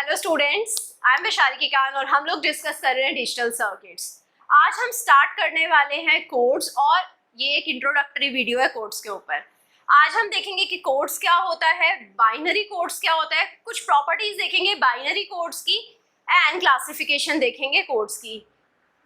Hello students, I am Vaishali Khan और हम लोग डिस्कस कर रहे हैं डिजिटल सर्किट्स। आज हम स्टार्ट करने वाले हैं कोड्स और ये एक इंट्रोडक्टरी वीडियो है कोड्स के ऊपर। आज हम देखेंगे कि कोड्स क्या होता है, बाइनरी कोड्स क्या होता है, कुछ प्रॉपर्टीज देखेंगे बाइनरी कोड्स की एंड क्लासिफिकेशन देखेंगे कोड्स की।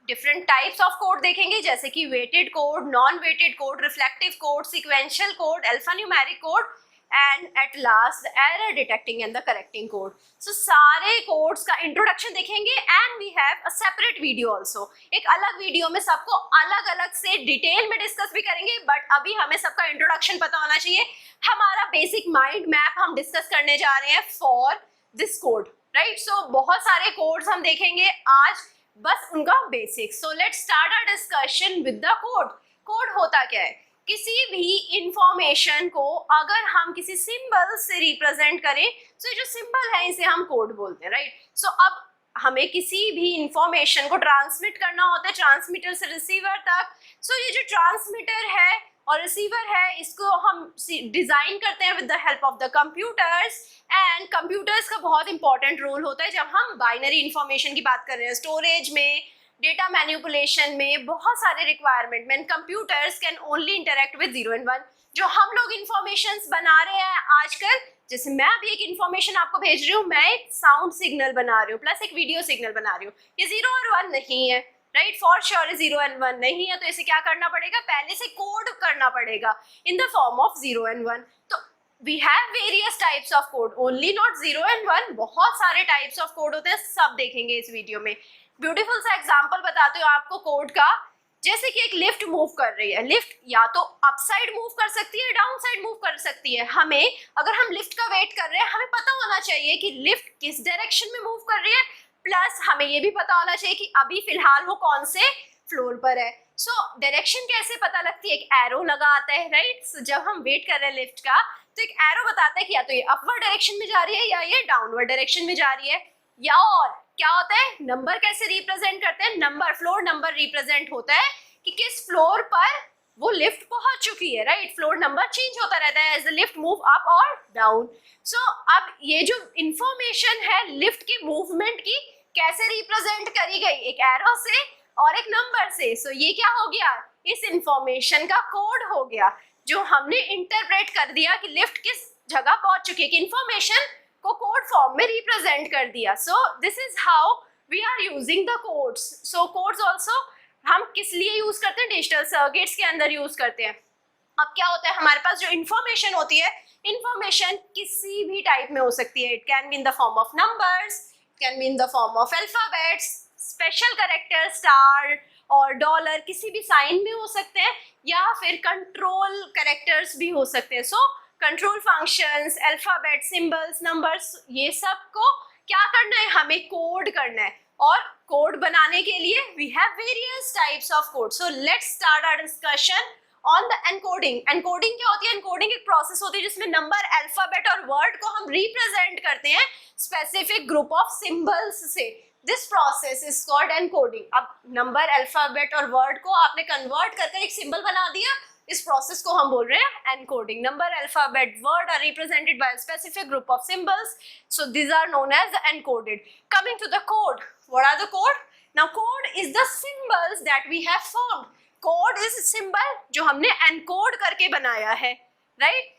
डिफरेंट टाइप्स ऑफ कोड देखेंगे जैसे कि weighted code, non weighted code, reflective code, sequential code, alphanumeric code and at last error detecting and the correcting code. So सारे codes का introduction देखेंगे and we have a separate video also. एक अलग video में सबको अलग अलग से डिटेल में डिस्कस भी करेंगे, बट अभी हमें सबका इंट्रोडक्शन पता होना चाहिए। हमारा बेसिक माइंड मैप हम डिस्कस करने जा रहे हैं for this code, right. So बहुत सारे कोड्स हम देखेंगे आज, बस उनका basic. So let's start our discussion with the code. Code होता क्या है? किसी भी इंफॉर्मेशन को अगर हम किसी सिंबल से रिप्रेजेंट करें तो ये जो सिंबल है इसे हम कोड बोलते हैं, राइट। सो अब हमें किसी भी इंफॉर्मेशन को ट्रांसमिट करना होता है ट्रांसमीटर से रिसीवर तक। सो ये जो ट्रांसमीटर है और रिसीवर है इसको हम डिजाइन करते हैं with the help of the computers. And computers का बहुत इंपॉर्टेंट रोल होता है जब हम बाइनरी इंफॉर्मेशन की बात कर रहे हैं, स्टोरेज में, डेटा मैनिपुलेशन में, बहुत सारे रिक्वायरमेंट में। Computers can only interact with 0 and 1। जो हम लोग इंफॉर्मेशन बना रहे हैं आजकल, जैसे मैं अभी एक इंफॉर्मेशन आपको भेज रही हूँ, मैं एक साउंड सिग्नल बना रही हूँ प्लस एक वीडियो सिग्नल बना रही हूँ, ये 0 और 1 नहीं है, राइट। फॉर श्योर 0 and 1 नहीं है, तो इसे क्या करना पड़ेगा, पहले से कोड करना पड़ेगा in the form of 0 and 1। तो we have various types of code, only not 0 and 1, बहुत सारे टाइप्स ऑफ कोड होते हैं, सब देखेंगे इस वीडियो में। ब्यूटीफुल सा एग्जांपल बताते हो आपको कोड का। जैसे कि एक लिफ्ट मूव कर रही है, लिफ्ट या तो अप साइड मूव कर सकती है, डाउन साइड मूव कर सकती है। हमें अगर हम लिफ्ट का वेट कर रहे हैं, हमें पता होना चाहिए कि लिफ्ट किस डायरेक्शन में मूव कर रही है, प्लस हमें ये भी पता होना चाहिए कि अभी फिलहाल वो कौन से फ्लोर पर है। सो डायरेक्शन कैसे पता लगती है? एक एरो लगा आता है, राइट। सो जब हम वेट कर रहे हैं लिफ्ट का तो एक एरो बताता है कि या तो ये अपवर्ड डायरेक्शन में जा रही है या ये डाउनवर्ड डायरेक्शन में जा रही है। या और क्या होता है, नंबर कैसे रिप्रेजेंट करते हैं? नंबर, फ्लोर नंबर रिप्रेजेंट होता है कि किस फ्लोर पर वो लिफ्ट पहुंच चुकी है, राइट। फ्लोर नंबर चेंज होता रहता है as the lift move up और डाउन। सो अब ये जो इंफॉर्मेशन है लिफ्ट की मूवमेंट की कैसे रिप्रेजेंट करी गई, एक एरो से और एक नंबर से। सो ये क्या हो गया, इस इंफॉर्मेशन का कोड हो गया जो हमने इंटरप्रेट कर दिया कि लिफ्ट किस जगह पहुंच चुकी है, कि इंफॉर्मेशन को कोड फॉर्म में रिप्रेजेंट कर दिया। So this is how we are using the codes. So codes also हम किस लिए यूज करते हैं? डिजिटल सर्किट्स के अंदर यूज करते हैं। अब क्या होता है, हमारे पास जो इंफॉर्मेशन होती है, इंफॉर्मेशन किसी भी टाइप में हो सकती है। It can be in the form of numbers, it can be in the form of alphabets, special character, star और डॉलर, किसी भी साइन में हो सकते हैं, या फिर कंट्रोल कैरेक्टर्स भी हो सकते हैं। So control functions, alphabet, symbols, numbers, ये सब को क्या करना है, हमें कोड करना है। और कोड बनाने के लिए we have various types of code. So let's start our discussion on the encoding. Encoding क्या होती है? एनकोडिंग एक प्रोसेस होती है जिसमें नंबर, अल्फाबेट और वर्ड को हम रिप्रेजेंट करते हैं स्पेसिफिक ग्रुप ऑफ सिंबल्स से। This process is called encoding. अब नंबर, अल्फाबेट और वर्ड को आपने कन्वर्ट करके एक सिंबल बना दिया, इस प्रोसेस को हम बोल रहे हैं encoding. Number, alphabet, word are represented by a specific group of symbols, so these are known as the encoded. Coming to the code, what are the code? Now code is the symbols that we have formed. Code is symbol जो हमने encode करके बनाया है, right?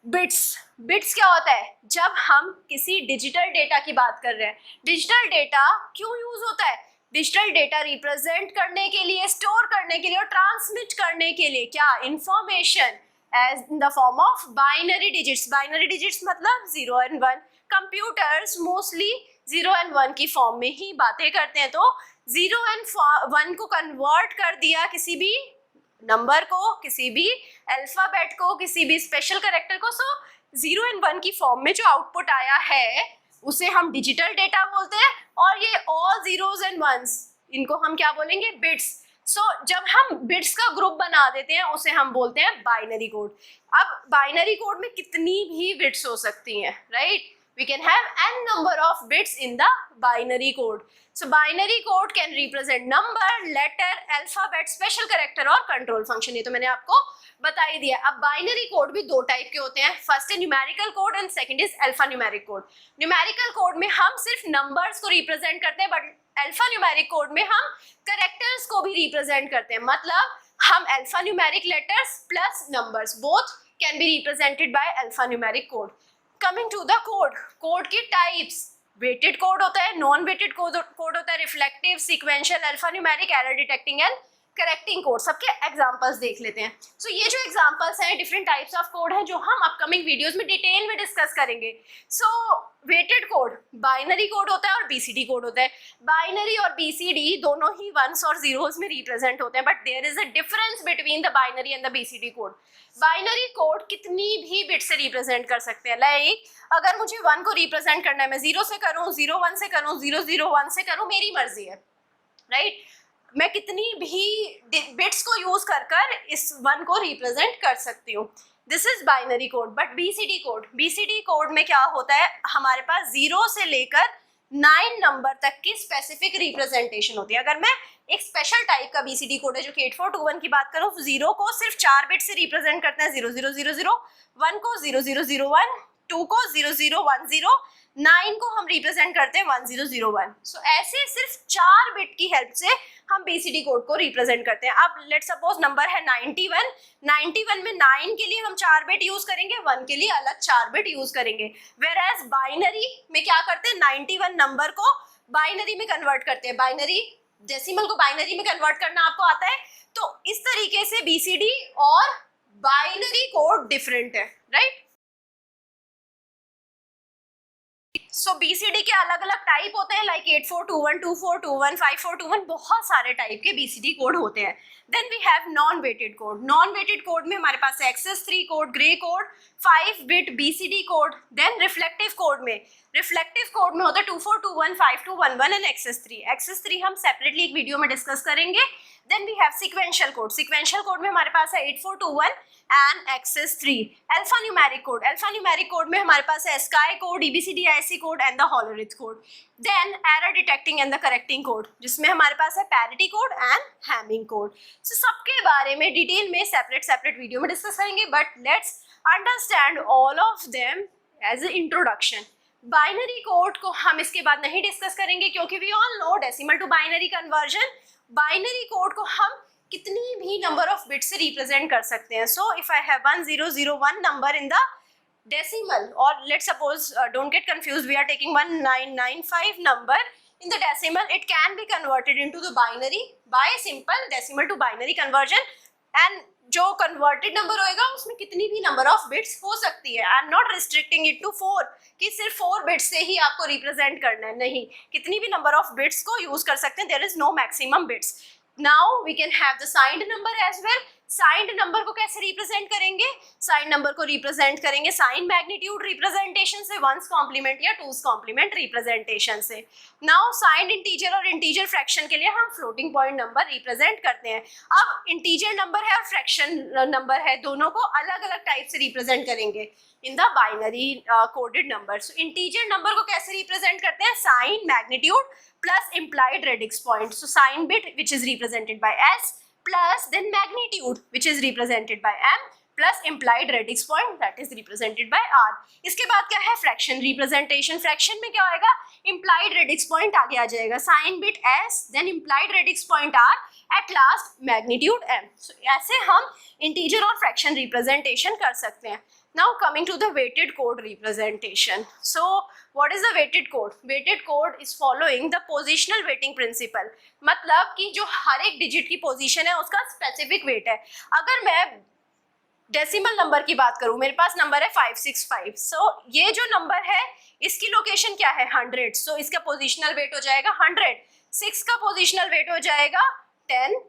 Bits क्या होता है? जब हम किसी डिजिटल डेटा की बात कर रहे हैं, डिजिटल डेटा क्यों यूज होता है? डिजिटल डेटा रिप्रेजेंट करने के लिए, स्टोर करने के लिए और ट्रांसमिट करने के लिए, क्या, information as in the form of binary digits. Binary digits मतलब 0 and 1। कंप्यूटर्स मोस्टली 0 and 1 की फॉर्म में ही बातें करते हैं। तो 0 and 1 को कन्वर्ट कर दिया किसी भी नंबर को, किसी भी अल्फाबेट को, किसी भी स्पेशल कैरेक्टर को। सो 0 and 1 की फॉर्म में जो आउटपुट आया है उसे हम डिजिटल डेटा बोलते हैं। और ये ऑल जीरोस एंड वंस, इनको हम क्या बोलेंगे? बिट्स। सो जब हम बिट्स का ग्रुप बना देते हैं उसे हम बोलते हैं बाइनरी कोड। अब बाइनरी कोड में कितनी भी बिट्स हो सकती हैं, right. We can have n number of bits in the binary code. So binary code can represent number, letter, alphabet, special character और control function. ये तो मैंने आपको बता ही दिया. अब बाइनरी कोड भी दो टाइप के होते हैं. फर्स्ट है numerical code and second is alpha numeric code. Numerical code में हम सिर्फ नंबर्स को रिप्रेजेंट करते हैं, बट अल्फा न्यूमेरिक कोड में हम कैरेक्टर्स को भी रिप्रेजेंट करते हैं. मतलब हम alpha numeric letters plus numbers both can be represented by alpha numeric code. Coming to the code, code की टाइप्स. वेटेड कोड होता है, नॉन वेटेड कोड होता है, reflective, sequential, alpha numeric, error detecting and correcting code. सबके examples देख लेते हैं. सो ये जो एग्जांपल्स हैं डिफरेंट टाइप्स ऑफ कोड हैं जो हम अपकमिंग वीडियोस में डिटेल में डिस्कस करेंगे. सो वेटेड कोड बाइनरी कोड होता है और बीसीडी कोड होता है. बाइनरी और बीसीडी दोनों ही वंस और जीरोस में रिप्रेजेंट होते हैं, but there is a difference between the binary and the BCD code. Binary code कितनी भी बिट से रिप्रेजेंट कर सकते हैं. लाइक अगर मुझे 1 को रिप्रेजेंट करना है, मैं 0 से करूँ, 01 से करूँ, 001 से करूँ, मेरी मर्जी है, राइट. मैं कितनी भी बिट्स को यूज कर कर इस 1 को रिप्रेजेंट कर सकती हूँ. This is binary code. But BCD code में क्या होता है, हमारे पास 0 से लेकर 9 नंबर तक की स्पेसिफिक रिप्रेजेंटेशन होती है. अगर मैं एक स्पेशल टाइप का बीसीडी कोड है जो कि 8421 की बात करूँ, 0 को सिर्फ 4 बिट से रिप्रेजेंट करते हैं, 0000, 1 को 0001, 2 को 0010, 9 को हम रिप्रेजेंट करते हैं 1001. सो ऐसे सिर्फ 4 बिट की हेल्प से हम बीसीडी कोड को रिप्रेजेंट करते हैं. अब लेट्स सपोज नंबर है 91 में 9 के लिए हम 4 बिट यूज करेंगे, 1 के लिए अलग 4 बिट यूज करेंगे. वेयर एज बाइनरी में क्या करते हैं, 91 नंबर को बाइनरी में कन्वर्ट करते हैं. बाइनरी डेसिमल को बाइनरी में कन्वर्ट करना आपको आता है. तो इस तरीके से बीसीडी और बाइनरी कोड डिफरेंट है, राइट. सो बीसीडी के अलग अलग टाइप होते हैं, लाइक 8421, 2421, 5421, बहुत सारे टाइप के बीसीडी कोड होते हैं. Then we have non weighted code. Non weighted code में हमारे पास excess 3 code, gray code, 5 bit BCD code. Then reflective code में होता है 2421, 5211 एंड एक्सेस 3. एक्सेस 3 हम सेपरेटली एक वीडियो में डिस्कस करेंगे. Then we have sequential code में हमारे पास है 8421 and excess 3. Alpha numeric code में हमारे पास है ASCII code, EBCDIC code and the Hollerith code. Then error detecting and the correcting code, जिसमें हमारे पास है parity code and Hamming code. So सबके बारे में डिटेल में सेपरेट वीडियो में डिस्कस करेंगे, but let's understand all of them as a introduction. Binary code को हम इसके बाद नहीं डिस्कस करेंगे क्योंकि we all know decimal to binary conversion. Binary code को हम कितनी भी नंबर ऑफ बिट से रिप्रेजेंट कर सकते हैं. So if I have 1001 number in the decimal, or let's suppose don't get confused, we are taking 1995 number in the decimal, it can be converted into the binary by simple decimal to binary conversion. and जो converted number होएगा उसमें कितनी भी number of bits हो सकती है. I am not restricting it to 4 कि सिर्फ 4 बिट्स से ही आपको रिप्रेजेंट करना है, नहीं, कितनी भी नंबर ऑफ बिट्स को यूज कर सकते हैं. There is no maximum bits. Now we can have the signed number as well. Signed number को कैसे रिप्रेजेंट करेंगे, साइंड नंबर को रिप्रेजेंट करेंगे साइन मैग्नीट्यूड रिप्रेजेंटेशन से, 1's कॉम्प्लीमेंट या 2's कॉम्प्लीमेंट रिप्रेजेंटेशन से. नाउ साइंड इंटीजर और integer fraction के लिए हम फ्लोटिंग पॉइंट नंबर रिप्रेजेंट करते हैं. अब इंटीजर नंबर है और फ्रैक्शन नंबर है, दोनों को अलग अलग टाइप से रिप्रेजेंट करेंगे in the binary coded number. So integer number को कैसे रिप्रेजेंट करते हैं, sign magnitude plus implied radix point. So sign bit which is represented by S plus then magnitude which is represented by m plus implied radix point that is represented by r. इसके बाद क्या है, fraction representation. Fraction में क्या होएगा, implied radix point आगे आ जाएगा, sign bit s then implied radix point r at last magnitude m. so ऐसे हम इंटीजर और फ्रैक्शन रिप्रेजेंटेशन कर सकते हैं. Now coming to the weighted code representation. So what is the weighted code? Weighted code is following the positional weighting principle. मतलब कि जो हर एक डिजिट की पोजीशन है उसका स्पेसिफिक वेट है. अगर मैं डेसिमल नंबर की बात करूं, मेरे पास नंबर है 565. सो ये जो नंबर है इसकी लोकेशन क्या है 100. सो इसका पोजिशनल वेट हो जाएगा 100. 6 का पोजिशनल वेट हो जाएगा 10,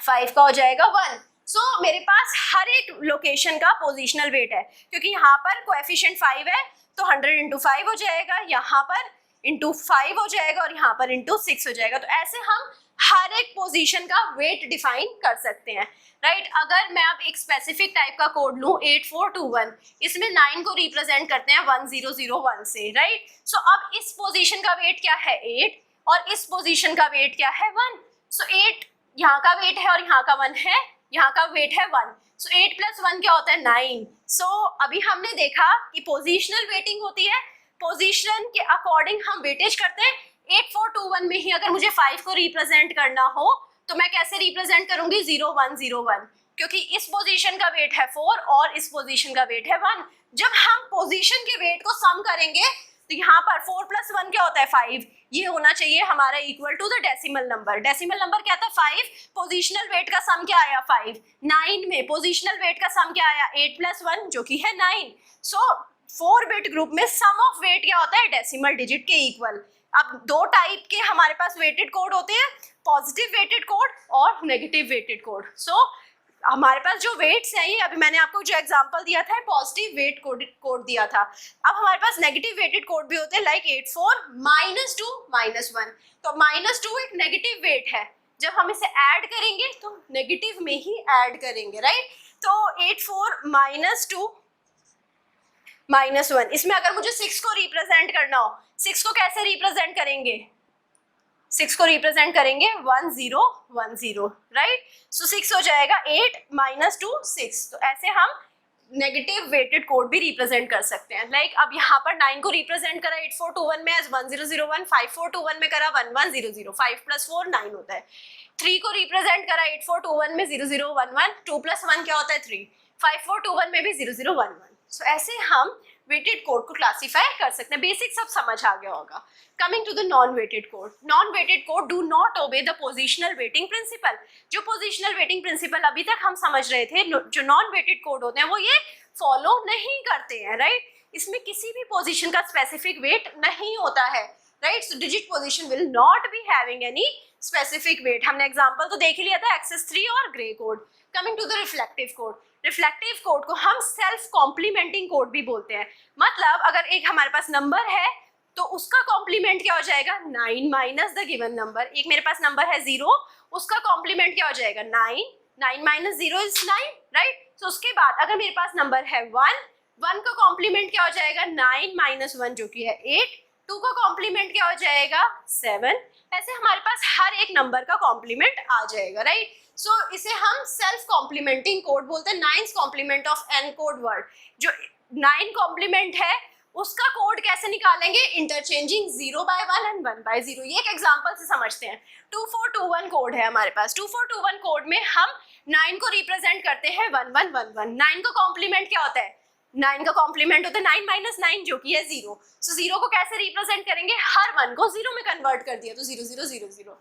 5 का हो जाएगा 1. सो मेरे पास हर एक लोकेशन का पोजिशनल वेट है, क्योंकि यहाँ पर कोएफिशिएंट 5 है तो 100 इंटू 5 हो जाएगा, यहाँ पर इंटू 5 हो जाएगा और यहाँ पर इंटू 6 हो जाएगा. तो ऐसे हम हर एक पोजीशन का वेट डिफाइन कर सकते हैं, राइट। अगर मैं अब एक स्पेसिफिक टाइप का कोड लूं 8421, इसमें 9 को रिप्रेजेंट करते हैं 1001 से, राइट। सो अब इस पोजीशन का वेट क्या है 8 और इस पोजीशन का वेट क्या है 1। सो 8 यहाँ का वेट है और यहाँ का 1 है, यहाँ का वेट है 1। सो 8 + 1 क्या होता है 9। सो अभी हमने देखा कि पोजिशनल वेटिंग होती है, पोजीशन के अकॉर्डिंग हम वेटेज करते हैं। 8421 में ही अगर मुझे 5 को रिप्रेजेंट करना हो तो मैं कैसे रिप्रेजेंट करूंगी 0101, क्योंकि इस पोजीशन का वेट है 4 और इस पोजीशन का वेट है 1। जब हम पोजीशन के वेट को सम करेंगे तो यहाँ पर 4 + 1 क्या होता है 5, ये होना चाहिए हमारा equal to the decimal number. Decimal number क्या था 5, पोजीशनल वेट का सम क्या आया 5। 9 में पोजीशनल वेट का सम क्या आया 8 + 1 जो कि है 9। सो 4 बिट ग्रुप में सम ऑफ वेट क्या होता है डेसिमल डिजिट के इक्वल। अब दो टाइप के हमारे पास वेटेड कोड होते हैं, पॉजिटिव वेटेड कोड और नेगेटिव वेटेड कोड। सो हमारे पास जो वेट्स हैं, ये अभी मैंने आपको जो एग्जांपल दिया था पॉजिटिव वेट कोड दिया था। अब हमारे पास नेगेटिव वेटेड कोड भी होते हैं लाइक 84 -2 -1। तो -2 एक नेगेटिव वेट है, जब हम इसे ऐड करेंगे तो नेगेटिव में ही ऐड करेंगे, राइट। तो 84 -2 -1, इसमें अगर मुझे 6 को रिप्रेजेंट करना हो, 6 को कैसे रिप्रेजेंट करेंगे, 6 को रिप्रेजेंट करेंगे 1010, राइट। सो 6 हो जाएगा 8 -2 6। तो ऐसे हम नेगेटिव वेटेड कोड भी रिप्रेजेंट कर सकते हैं। लाइक अब यहाँ पर 9 को रिप्रेजेंट करा 8421 में एज 1001, 5421 में करा 1100, 5 + 4 9 होता है। 3 को रिप्रेजेंट करा 8421 में 0011, 2 + 1 क्या होता है 3, 5421 में भी 0011। सो ऐसे हम वेटेड कोड को क्लासिफाई कर सकते हैं। बेसिक सब समझ आ गया होगा। Coming to the non weighted code, non weighted code do not obey the positional weighting principle. जो पोजिशनल वेटिंग प्रिंसिपल अभी तक हम समझ रहे थे, जो नॉन वेटेड कोड होते हैं वो ये फॉलो नहीं करते हैं, राइट। इसमें किसी भी पोजिशन का स्पेसिफिक वेट नहीं होता है, right. So digit position will not be having any specific weight. हमने एग्जाम्पल तो देख ही लिया था एक्सेस 3 और gray code. Coming to the reflective code, reflective code को हम सेल्फ कॉम्प्लीमेंटिंग कोड भी बोलते हैं। मतलब अगर एक हमारे पास नंबर है तो उसका कॉम्प्लीमेंट क्या हो जाएगा 9 माइनस द गिवन नंबर। एक मेरे पास नंबर है 0, उसका कॉम्प्लीमेंट क्या हो जाएगा 9, 9 - 0 इज 9, राइट। तो उसके बाद अगर मेरे पास नंबर है 1, 1 का कॉम्प्लीमेंट क्या हो जाएगा 9 - 1 जो कि है 8, 2 का कॉम्प्लीमेंट क्या हो जाएगा 7। ऐसे हमारे पास हर एक नंबर का कॉम्प्लीमेंट आ जाएगा, राइट। सो इसे हम सेल्फ कॉम्प्लीमेंटिंग कोड बोलते हैं। 9th कॉम्प्लीमेंट ऑफ n कोड वर्ड, जो 9 कॉम्प्लीमेंट है उसका कोड कैसे निकालेंगे, इंटरचेंजिंग 0/1 एंड 1/0। ये एक एग्जांपल से समझते हैं। 2421 कोड है हमारे पास। 2421 कोड में हम 9 को रिप्रेजेंट करते हैं 1111। 9 का कॉम्प्लीमेंट क्या होता है, 9 का कॉम्प्लीमेंट होता है 9 - 9 जो कि है 0। सो 0 को कैसे रिप्रेजेंट करेंगे, हर 1 को 0 में कन्वर्ट कर दिया तो 0 0 0 0।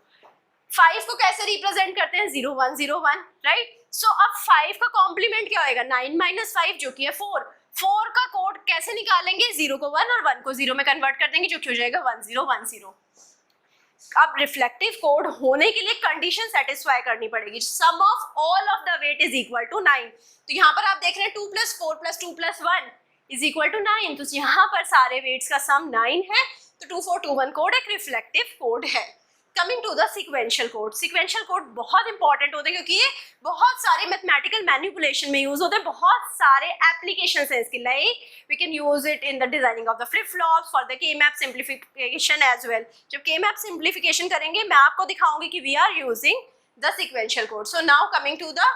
5 को कैसे रिप्रेजेंट करते हैं 0 1 0 1, राइट। सो अब 5 का कॉम्प्लीमेंट क्या होएगा 9 - 5 जो कि है 4। 4 का कोड कैसे निकालेंगे, 0 को 1 और 1 को 0 में कन्वर्ट कर देंगे जो कि हो जाएगा 1 0 1 0। अब रिफ्लेक्टिव कोड होने के लिए कंडीशन सेटिस्फाई करनी पड़ेगी। Sum of all of the weight is equal to 9। तो यहाँ पर आप देख रहे हैं 2 + 4 + 2 + 1 इज इक्वल टू 9। तो यहाँ पर सारे वेट्स का सम 9 है। तो 2421 कोड एक रिफ्लेक्टिव कोड है। Coming to the sequential code, sequential code बहुत इंपॉर्टेंट होते हैं क्योंकि ये बहुत सारे मैथमेटिकल मैनिपुलेशन में यूज होते हैं। बहुत सारे एप्लीकेशन है इसके, like we can use it in the designing of the flip flops, for the K map simplification as well. जब के मैप सिंप्लीफिकेशन करेंगे मैं आपको दिखाऊंगी कि we are using the sequential code. So now coming to the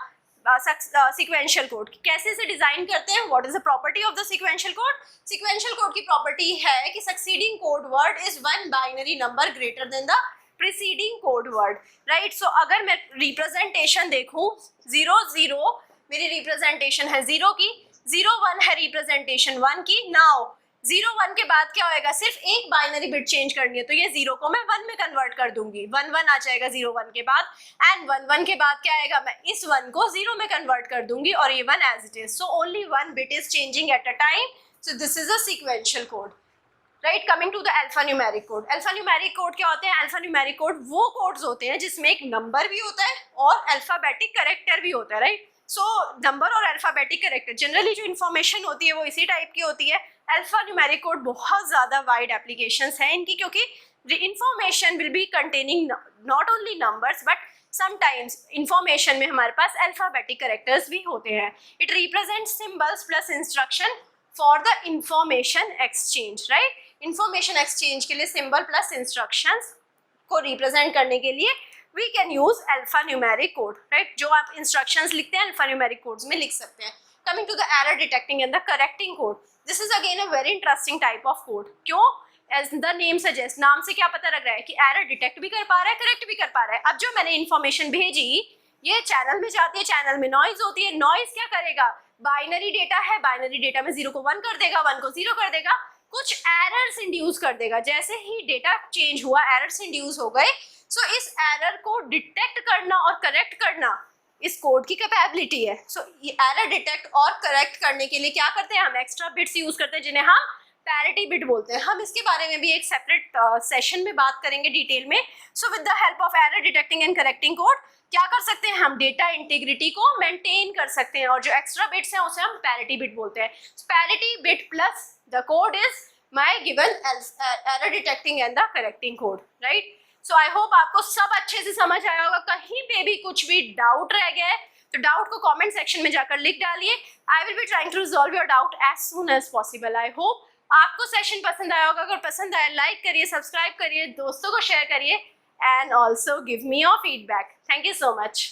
sequential code, कैसे से design करते हैं, what is the property of the sequential code. Sequential code की प्रॉपर्टी है कि succeeding code word is one binary number greater than the preceding code word, right. So अगर मैं representation देखूं 0 0 मेरी रिप्रेजेंटेशन है 0 की, 0 1 है रिप्रेजेंटेशन 1 की। नाउ 0 1 के बाद क्या होएगा, सिर्फ एक बाइनरी बिट चेंज करनी है तो ये 0 को मैं 1 में कन्वर्ट कर दूंगी। 1 1 आ जाएगा 0 1 के बाद, एंड 1 1 के बाद क्या आएगा, मैं इस 1 को 0 में कन्वर्ट कर दूंगी और ये 1 as it is. So only 1 bit is changing at a time. So this is a sequential code, right. Coming to the alpha numeric code, alpha numeric code क्या होते हैं, अल्फा न्यूमेरिक कोड वो codes होते हैं जिसमें एक number भी होता है और अल्फाबेटिक कैरेक्टर भी होता है, राइट। सो नंबर और अल्फाबेटिक कैरेक्टर, जनरली जो इन्फॉर्मेशन होती है वो इसी टाइप की होती है। अल्फा न्यूमेरिक कोड बहुत ज़्यादा वाइड एप्लीकेशंस हैं इनकी, क्योंकि The information will be containing not only numbers but sometimes information में हमारे पास alphabetic characters भी होते हैं. It represents symbols plus instruction for the information exchange, right? Information exchange के लिए symbol plus instructions को represent करने के लिए we can use alphanumeric code, right? जो आप instructions लिखते हैं alphanumeric codes में लिख सकते हैं. Coming to the error detecting and the correcting code, this is again a very interesting type of code. क्यों? As the name suggests, नाम से क्या पता लग रहा है कि एरर डिटेक्ट भी कर पा रहा है, करेक्ट भी कर पा रहा है. अब जो मैंने इन्फॉर्मेशन भेजी ये चैनल में जाती है, चैनल में नॉइज होती है. नॉइज क्या करेगा? बाइनरी डेटा है, बाइनरी डेटा में 0 को 1 कर देगा, 1 को 0 कर देगा, कुछ एरर्स इंड्यूस कर देगा. जैसे ही डेटा चेंज हुआ एरर्स इंड्यूस हो गए. सो इस एरर को डिटेक्ट करना और करेक्ट करना इस कोड की कैपेबिलिटी है. सो एरर डिटेक्ट और करेक्ट करने के लिए क्या करते हैं हम? एक्स्ट्रा बिट्स यूज करते हैं जिन्हें हम पैरिटी बिट बोलते हैं. हम इसके बारे में भी एक सेपरेट सेशन में बात करेंगे डिटेल में. So with the help of error detecting and correcting code क्या कर सकते हैं हम? डेटा इंटीग्रिटी को मेंटेन कर सकते हैं और जो एक्स्ट्रा बिट्स हैं उसे हम पैरिटी बिट बोलते हैं. Parity bit plus the code is my given error detecting and the correcting code, right? So I hope आपको सब अच्छे से समझ आया होगा. कहीं पे भी कुछ भी डाउट रह गया है तो डाउट को कमेंट सेक्शन में जाकर लिख डालिए. I will be trying to resolve your doubt as soon as possible. I hope आपको सेशन पसंद आया होगा. अगर पसंद आया लाइक करिए, सब्सक्राइब करिए, दोस्तों को शेयर करिए and also give me your feedback. Thank you so much.